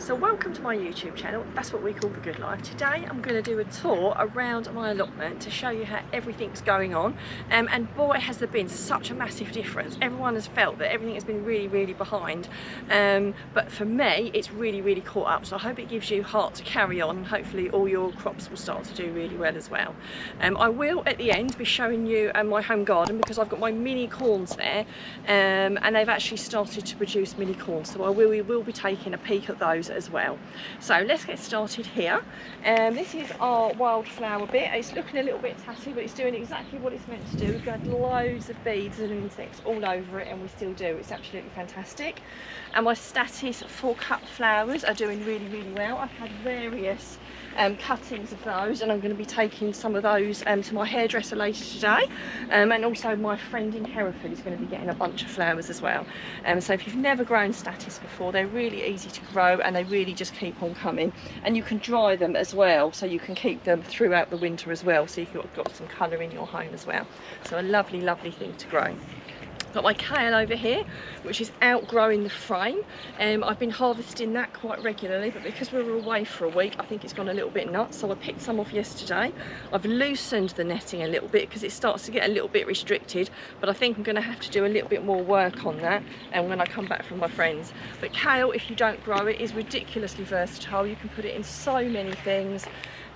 So welcome to my YouTube channel. That's what we call The Good Life. Today I'm going to do a tour around my allotment to show you how everything's going on, and boy has there been such a massive difference. Everyone has felt that everything has been really behind, but for me it's really caught up, so I hope it gives you heart to carry on, and hopefully all your crops will start to do really well as well. I will at the end be showing you my home garden, because I've got my mini corns there, and they've actually started to produce mini corns, so we will be taking a peek at those as well. So let's get started here. This is our wildflower bit. It's looking a little bit tatty, but it's doing exactly what it's meant to do. We've got loads of bees and insects all over it, and we still do. It's absolutely fantastic. And my statice 4-cup flowers are doing really well. I've had various cuttings of those, and I'm going to be taking some of those to my hairdresser later today, and also my friend in Hereford is going to be getting a bunch of flowers as well. So if you've never grown statice before, they're really easy to grow, and they really just keep on coming, and you can dry them as well, so you can keep them throughout the winter as well, so you've got some colour in your home as well. So a lovely thing to grow. Got my kale over here, which is outgrowing the frame. I've been harvesting that quite regularly, but because we were away for a week, I think it's gone a little bit nuts, so I picked some off yesterday. I've loosened the netting a little bit because it starts to get a little bit restricted, but I think I'm going to have to do a little bit more work on that when I come back from my friends. But kale, if you don't grow it, is ridiculously versatile. You can put it in so many things.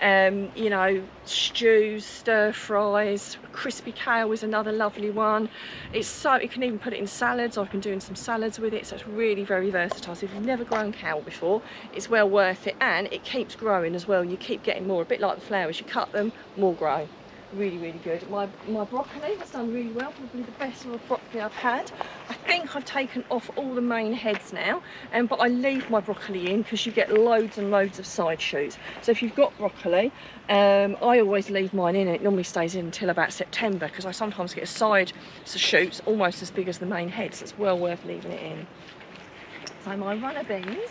You know, stews, stir fries. Crispy kale is another lovely one. You can even put it in salads. I've been doing some salads with it, so it's really very versatile. So if you've never grown kale before, it's well worth it, and it keeps growing as well. You keep getting more, a bit like the flowers. You cut them, more grow. Really good. My broccoli has done really well, probably the best of broccoli I've had. I think I've taken off all the main heads now, but I leave my broccoli in because you get loads and loads of side shoots. So if you've got broccoli, I always leave mine in, and it normally stays in until about September, because I sometimes get side shoots almost as big as the main heads, so it's well worth leaving it in. So my runner beans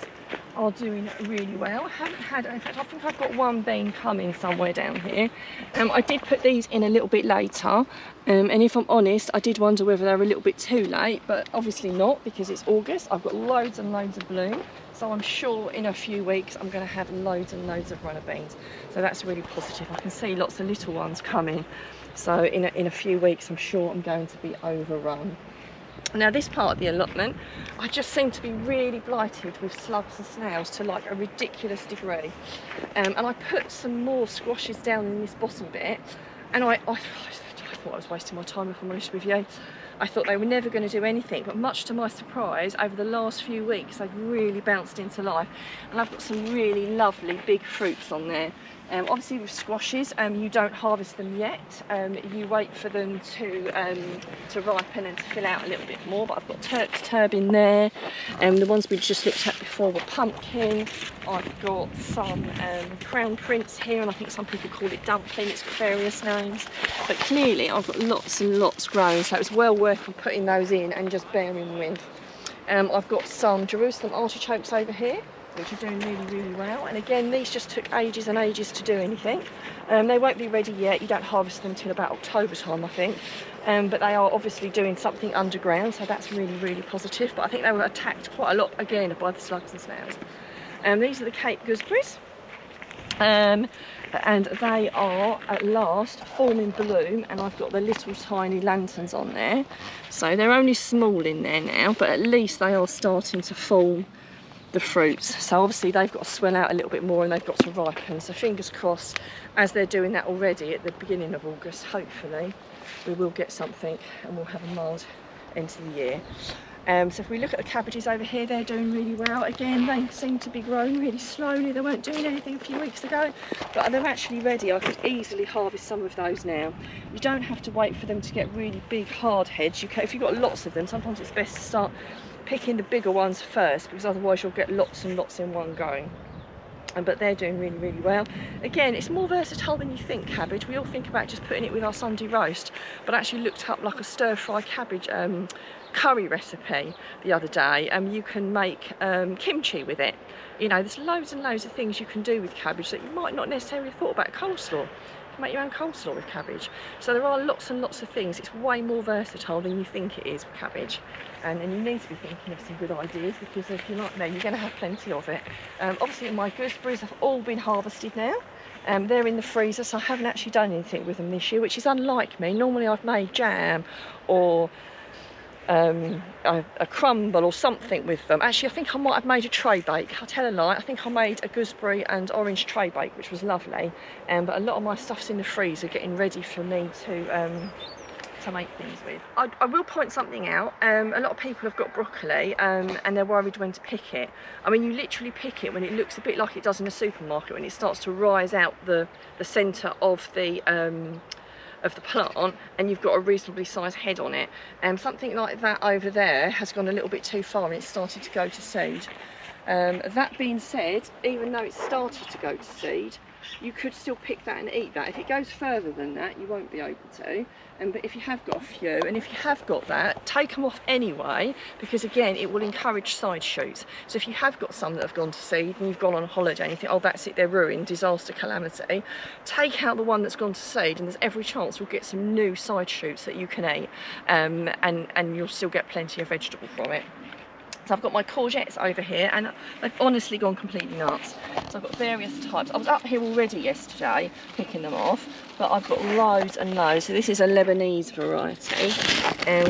are doing really well. I haven't had, in fact I think I've got one bean coming somewhere down here. I did put these in a little bit later, and if I'm honest, I did wonder whether they were a little bit too late, but obviously not, because it's August. I've got loads and loads of bloom, so I'm sure in a few weeks I'm going to have loads and loads of runner beans, so that's really positive. I can see lots of little ones coming, so in a few weeks I'm sure I'm going to be overrun. Now this part of the allotment, I just seem to be really blighted with slugs and snails to like a ridiculous degree, and I put some more squashes down in this bottom bit, and I thought I was wasting my time, if I'm honest with you. I thought they were never going to do anything, but much to my surprise, over the last few weeks they've really bounced into life, and I've got some really lovely big fruits on there. Obviously with squashes, you don't harvest them yet, you wait for them to ripen and to fill out a little bit more, but I've got Turk's turb in there, and the ones we just looked at before were pumpkin. I've got some crown prince here, and I think some people call it dumpling, it's got various names, but clearly I've got lots and lots growing, so it's well worth me putting those in and just bearing with. I've got some Jerusalem artichokes over here, which are doing really well, and again these just took ages and ages to do anything. They won't be ready yet, you don't harvest them until about October time I think, but they are obviously doing something underground, so that's really positive. But I think they were attacked quite a lot again by the slugs and snails. These are the Cape gooseberries, and they are at last forming bloom, and I've got the little tiny lanterns on there, so they're only small in there now, but at least they are starting to form the fruits. So obviously they've got to swell out a little bit more, and they've got to ripen, so fingers crossed, as they're doing that already at the beginning of August, hopefully we will get something and we'll have a mild end to the year. So if we look at the cabbages over here, they're doing really well. Again, they seem to be growing really slowly. They weren't doing anything a few weeks ago, but they're actually ready. I could easily harvest some of those now. You don't have to wait for them to get really big hard heads. You can, if you've got lots of them, sometimes it's best to start picking the bigger ones first, because otherwise you'll get lots and lots in one going. But they're doing really well. Again, it's more versatile than you think, cabbage. We all think about just putting it with our Sunday roast, but I actually looked up like a stir-fry cabbage curry recipe the other day, and you can make kimchi with it. You know, there's loads and loads of things you can do with cabbage that you might not necessarily have thought about. Coleslaw, make your own coleslaw with cabbage. So there are lots and lots of things. It's way more versatile than you think it is with cabbage. And you need to be thinking of some good ideas, because if you're not there, you're going to have plenty of it. Obviously my gooseberries have all been harvested now. They're in the freezer, so I haven't actually done anything with them this year, which is unlike me. Normally I've made jam or a crumble or something with them. Actually, I think I might have made a tray bake. I'll tell a lie, I think I made a gooseberry and orange tray bake, which was lovely. But a lot of my stuff's in the freezer getting ready for me to make things with. I will point something out. A lot of people have got broccoli and they're worried when to pick it. I mean, you literally pick it when it looks a bit like it does in a supermarket, when it starts to rise out the centre of the plant and you've got a reasonably sized head on it. Something like that over there has gone a little bit too far and it's started to go to seed. That being said, even though it's started to go to seed, you could still pick that and eat that. If it goes further than that, you won't be able to. But if you have got a few, and if you have got that, take them off anyway, because again, it will encourage side shoots. So if you have got some that have gone to seed and you've gone on holiday and you think, oh, that's it, they're ruined, disaster, calamity, take out the one that's gone to seed and there's every chance we'll get some new side shoots that you can eat, and you'll still get plenty of vegetable from it. So I've got my courgettes over here and they've honestly gone completely nuts. So I've got various types. I was up here already yesterday picking them off, but I've got loads and loads. So this is a Lebanese variety,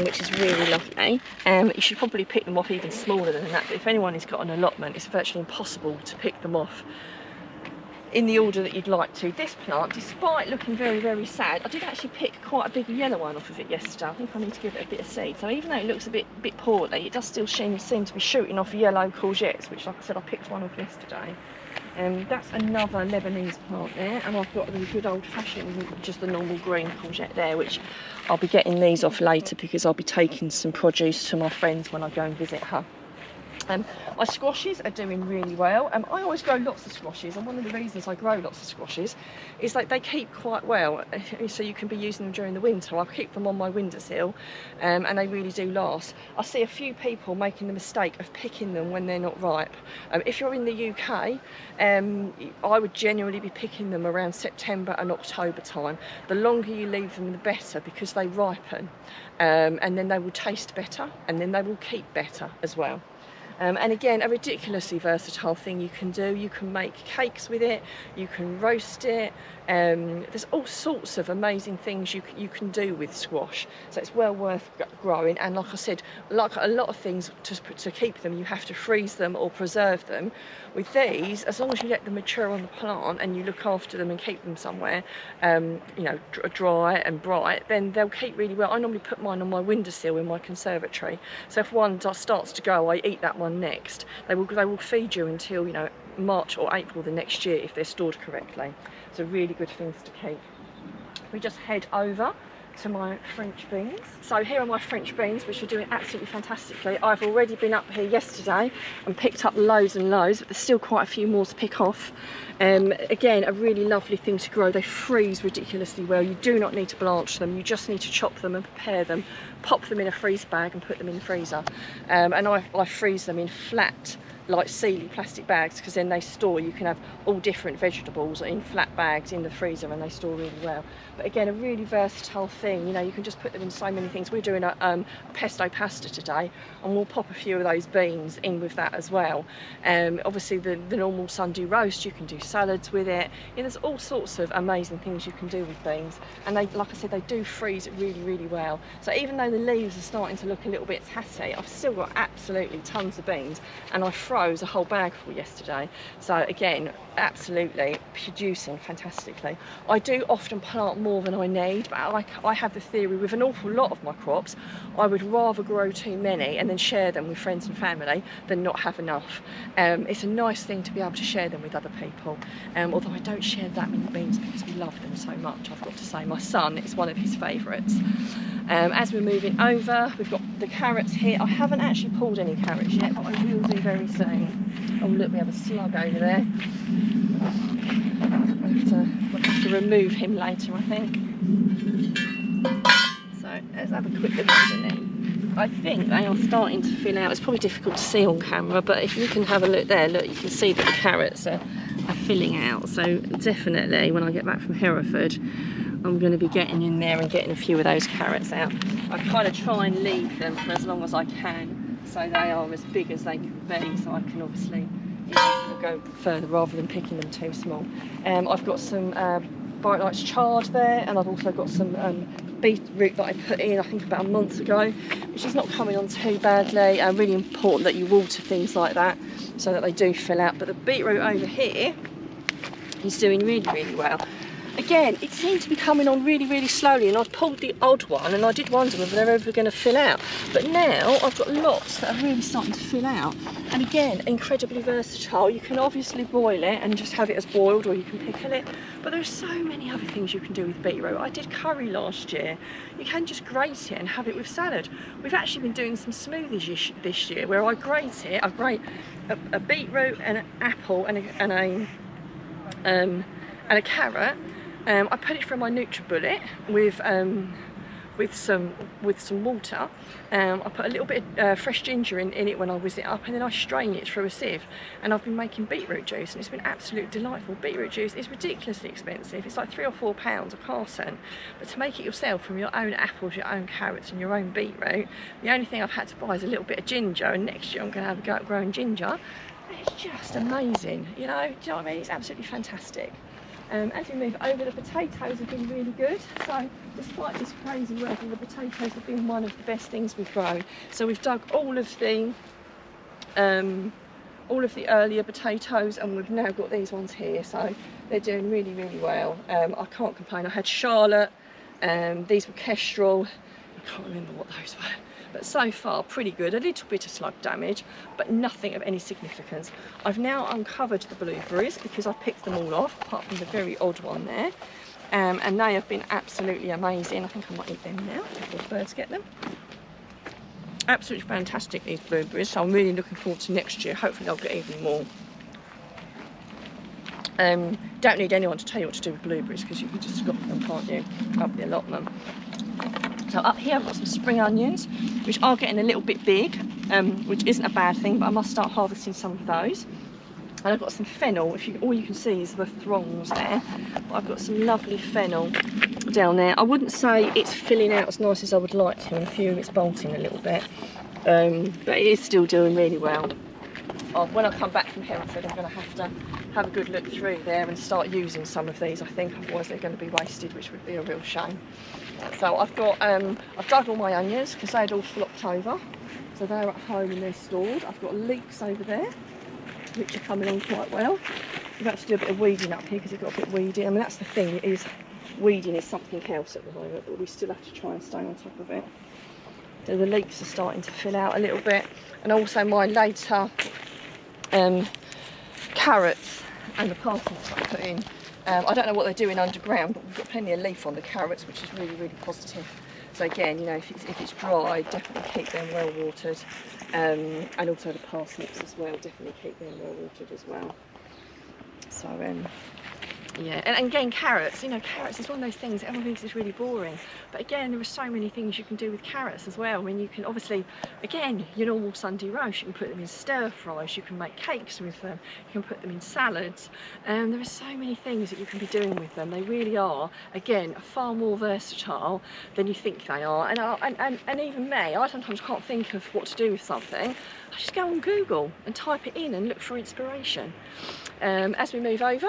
which is really lovely. You should probably pick them off even smaller than that, but if anyone has got an allotment, it's virtually impossible to pick them off in the order that you'd like to. This plant, despite looking very, very sad, I did actually pick quite a big yellow one off of it yesterday. I think I need to give it a bit of seed. So even though it looks a bit poorly, it does still seem to be shooting off yellow courgettes, which, like I said, I picked one off yesterday. That's another Lebanese plant there, and I've got the good old-fashioned, just the normal green courgette there, which I'll be getting these off later because I'll be taking some produce to my friends when I go and visit her. My squashes are doing really well. I always grow lots of squashes, and one of the reasons I grow lots of squashes is that they keep quite well, so you can be using them during the winter. I keep them on my windowsill, and they really do last. I see a few people making the mistake of picking them when they're not ripe. If you're in the UK, I would generally be picking them around September and October time. The longer you leave them, the better, because they ripen, and then they will taste better, and then they will keep better as well. And again, a ridiculously versatile thing you can do. You can make cakes with it, you can roast it. There's all sorts of amazing things you can do with squash. So it's well worth growing. And like I said, like a lot of things, to keep them, you have to freeze them or preserve them. With these, as long as you let them mature on the plant and you look after them and keep them somewhere, you know, dry and bright, then they'll keep really well. I normally put mine on my windowsill in my conservatory. So if one starts to go, I eat that one next. They will feed you until, you know, March or April the next year if they're stored correctly. So really good things to keep. We just head over to my French beans. So here are my French beans, which are doing absolutely fantastically. I've already been up here yesterday and picked up loads and loads, but there's still quite a few more to pick off. Again, a really lovely thing to grow. They freeze ridiculously well. You do not need to blanch them. You just need to chop them and prepare them, pop them in a freeze bag and put them in the freezer. And I freeze them in flat, like sealy plastic bags, because then they store. You can have all different vegetables in flat bags in the freezer and they store really well. But again, a really versatile thing. You know, you can just put them in so many things. We're doing a pesto pasta today, and we'll pop a few of those beans in with that as well. Obviously the normal Sunday roast, you can do salads with it. Yeah, there's all sorts of amazing things you can do with beans, and they, like I said, they do freeze really, really well. So even though the leaves are starting to look a little bit tatty, I've still got absolutely tons of beans, and I froze a whole bag full yesterday. So again, absolutely producing fantastically. I do often plant more than I need, but I have the theory with an awful lot of my crops, I would rather grow too many and then share them with friends and family than not have enough. It's a nice thing to be able to share them with other people, although I don't share that many beans because we love them so much, I've got to say. My son, it's one of his favourites. As we're moving over, we've got the carrots here. I haven't actually pulled any carrots yet, but I will do very soon. Oh look, we have a slug over there. We'll have to remove him later, I think. So let's have a quick look at them. I think they are starting to fill out. It's probably difficult to see on camera, but if you can have a look there, look, you can see that the carrots are are filling out. So definitely when I get back from Hereford, I'm going to be getting in there and getting a few of those carrots out. I kind of try and leave them for as long as I can, so they are as big as they can be, so I can obviously go further rather than picking them too small. I've got some varieties chard there, and I've also got some beetroot that I put in I think about a month ago, which is not coming on too badly. Really important that you water things like that so that they do fill out. But the beetroot over here is doing really well. Again, it seemed to be coming on really slowly, and I pulled the odd one and I did wonder whether they're ever going to fill out. But now I've got lots that are really starting to fill out. And again, incredibly versatile. You can obviously boil it and just have it as boiled, or you can pickle it. But there's so many other things you can do with beetroot. I did curry last year. You can just grate it and have it with salad. We've actually been doing some smoothies this year where I grate it. I grate a beetroot and an apple and a carrot. I put it through my NutriBullet with some water. I put a little bit of fresh ginger in it when I whiz it up, and then I strain it through a sieve. And I've been making beetroot juice, and it's been absolutely delightful. Beetroot juice is ridiculously expensive. It's like £3 or £4 a carton. But to make it yourself from your own apples, your own carrots, and your own beetroot, the only thing I've had to buy is a little bit of ginger. And next year I'm going to have a go at growing ginger. And it's just amazing, you know. Do you know what I mean? It's absolutely fantastic. As we move over, the potatoes have been really good. So despite this crazy weather, the potatoes have been one of the best things we've grown. So we've dug all of the earlier potatoes, and we've now got these ones here. So they're doing really well. I can't complain. I had Charlotte. These were Kestrel. I can't remember what those were. But so far pretty good. A little bit of slug damage, but nothing of any significance. I've now uncovered the blueberries because I picked them all off, apart from the very odd one there. And they have been absolutely amazing. I think I might eat them now before the birds get them. Absolutely fantastic, these blueberries. So I'm really looking forward to next year. Hopefully I'll get even more. Don't need anyone to tell you what to do with blueberries, because you can just scoff them, can't you, up the allotment. So up here I've got some spring onions, which are getting a little bit big, which isn't a bad thing, but I must start harvesting some of those. And I've got some fennel. All you can see is the throngs there, but I've got some lovely fennel down there. I wouldn't say it's filling out as nice as I would like to, and a few of it's bolting a little bit, but it is still doing really well. When I come back from Hereford, I'm going to have a good look through there and start using some of these, I think, otherwise they're going to be wasted, which would be a real shame. So I've dug all my onions because they had all flopped over, so they're at home and they're stored. I've got leeks over there, which are coming on quite well. We've had to do a bit of weeding up here because it got a bit weedy. I mean, that's the thing, weeding is something else at the moment, but we still have to try and stay on top of it. So the leeks are starting to fill out a little bit, and also my later carrots and the parsnips I put in. I don't know what they're doing underground, but we've got plenty of leaf on the carrots, which is really positive. So again, you know, if it's dry, definitely keep them well watered, and also the parsnips as well, definitely keep them well watered as well. So yeah, and again, carrots, you know, carrots is one of those things everyone thinks is really boring, but again, there are so many things you can do with carrots as well. I mean, you can obviously, again, your normal Sunday roast, you can put them in stir fries, you can make cakes with them, you can put them in salads, and there are so many things that you can be doing with them. They really are, again, far more versatile than you think they are. And even me, I sometimes can't think of what to do with something. I just go on Google and type it in and look for inspiration. As we move over,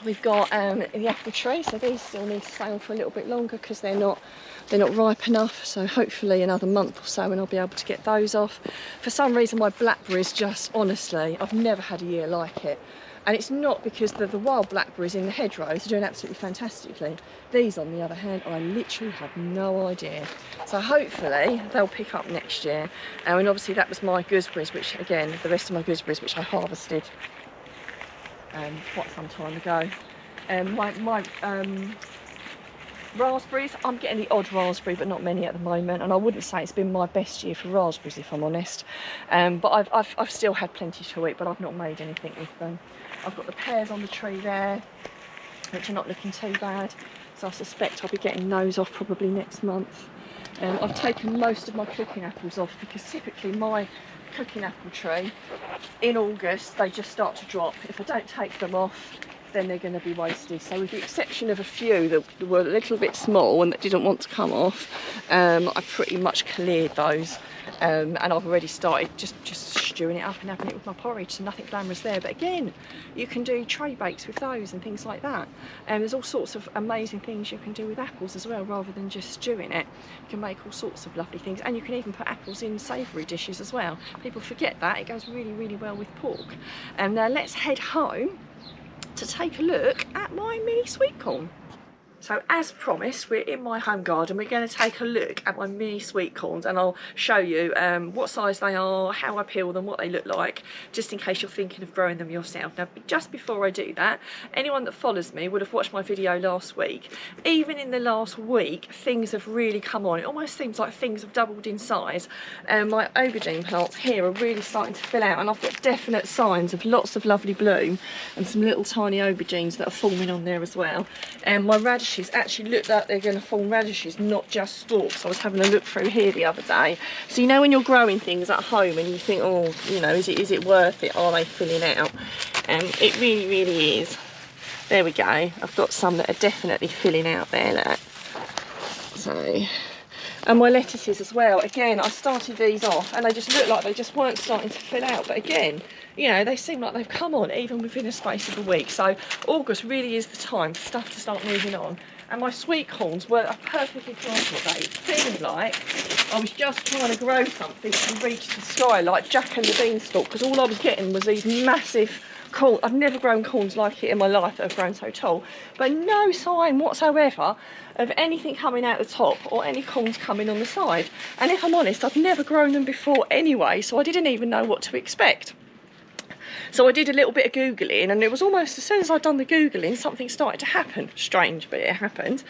we've got the apple tree, so these still need to stay on for a little bit longer because they're not ripe enough. So hopefully another month or so and I'll be able to get those off. For some reason my blackberries, just honestly, I've never had a year like it. And it's not because the wild blackberries in the hedgerows are doing absolutely fantastically. These, on the other hand, I literally have no idea. So hopefully they'll pick up next year. And obviously that was my gooseberries, which again, the rest of my gooseberries, which I harvested quite some time ago. My raspberries, I'm getting the odd raspberry, but not many at the moment, and I wouldn't say it's been my best year for raspberries, if I'm honest. But I've still had plenty to eat, but I've not made anything with them. I've got the pears on the tree there, which are not looking too bad, so I suspect I'll be getting those off probably next month. I've taken most of my cooking apples off because typically my cooking apple tree, in August they just start to drop. If I don't take them off, then they're going to be wasted. So with the exception of a few that were a little bit small and that didn't want to come off, I pretty much cleared those. And I've already started just stewing it up and having it with my porridge, so nothing glamorous there. But again, you can do tray bakes with those and things like that. And there's all sorts of amazing things you can do with apples as well, rather than just stewing it. You can make all sorts of lovely things, and you can even put apples in savoury dishes as well. People forget that. It goes really, really well with pork. And now let's head home to take a look at my mini sweet corn. So as promised, we're in my home garden. We're going to take a look at my mini sweet corns, and I'll show you what size they are, how I peel them, what they look like, just in case you're thinking of growing them yourself. Now, just before I do that, anyone that follows me would have watched my video last week. Even in the last week, things have really come on. It almost seems like things have doubled in size. My aubergine plants here are really starting to fill out, and I've got definite signs of lots of lovely bloom and some little tiny aubergines that are forming on there as well. And my radishes actually look like they're going to form radishes, not just stalks. I was having a look through here the other day. So you know when you're growing things at home and you think, oh, you know, is it worth it? Are they filling out? It really, really is. There we go. I've got some that are definitely filling out there, look. So, and my lettuces as well. Again, I started these off and they just look like they just weren't starting to fill out. But again, you know, they seem like they've come on even within a space of a week. So August really is the time for stuff to start moving on. And my sweet corns were a perfect example of that. It seemed like I was just trying to grow something to reach the sky, like Jack and the Beanstalk, because all I was getting was these massive corn. I've never grown corns like it in my life that have grown so tall, but no sign whatsoever of anything coming out the top or any corns coming on the side. And if I'm honest, I've never grown them before anyway, so I didn't even know what to expect. So I did a little bit of Googling, and it was almost as soon as I'd done the Googling, something started to happen. Strange, but it happened.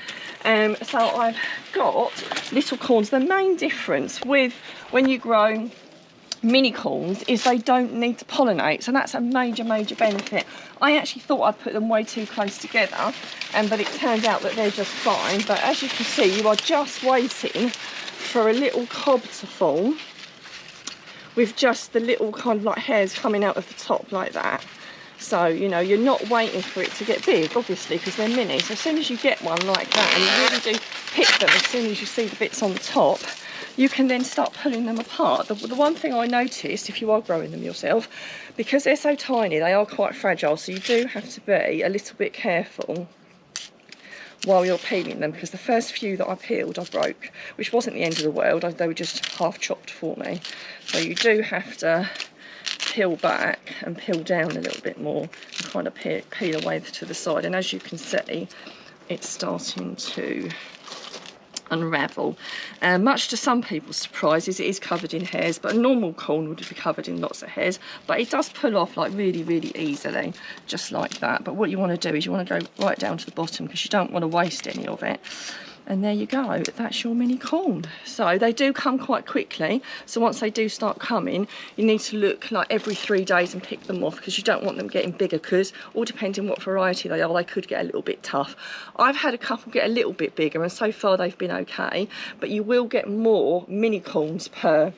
So I've got little corns. The main difference with when you grow mini corns is they don't need to pollinate, so that's a major benefit. I actually thought I'd put them way too close together, but it turned out that they're just fine. But as you can see, you are just waiting for a little cob to form, with just the little kind of like hairs coming out of the top like that. So, you know, you're not waiting for it to get big, obviously, because they're mini. So as soon as you get one like that, and you really do pick them as soon as you see the bits on the top, you can then start pulling them apart. The one thing I noticed, if you are growing them yourself, because they're so tiny, they are quite fragile, so you do have to be a little bit careful while you're peeling them, because the first few that I peeled I broke, which wasn't the end of the world. They were just half chopped for me. So you do have to peel back and peel down a little bit more and kind of peel away to the side. And as you can see, it's starting to unravel. Much to some people's surprises, it is covered in hairs, but a normal corn would be covered in lots of hairs, but it does pull off like really easily, just like that. But what you want to do is you want to go right down to the bottom, because you don't want to waste any of it. And there you go, that's your mini corn. So they do come quite quickly, so once they do start coming, you need to look like every 3 days and pick them off, because you don't want them getting bigger, because all depending what variety they are, they could get a little bit tough. I've had a couple get a little bit bigger, and so far they've been okay, but you will get more mini corns per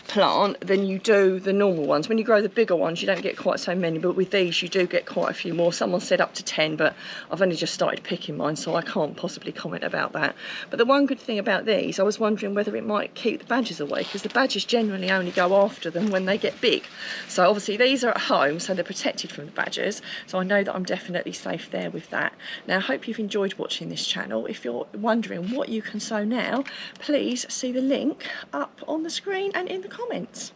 plant than you do the normal ones. When you grow the bigger ones, you don't get quite so many, but with these you do get quite a few more. Someone said up to 10, but I've only just started picking mine, so I can't possibly comment about that. But the one good thing about these, I was wondering whether it might keep the badgers away, because the badgers generally only go after them when they get big. So obviously these are at home, so they're protected from the badgers, so I know that I'm definitely safe there with that. Now I hope you've enjoyed watching this channel. If you're wondering what you can sow now, please see the link up on the screen and in the comments.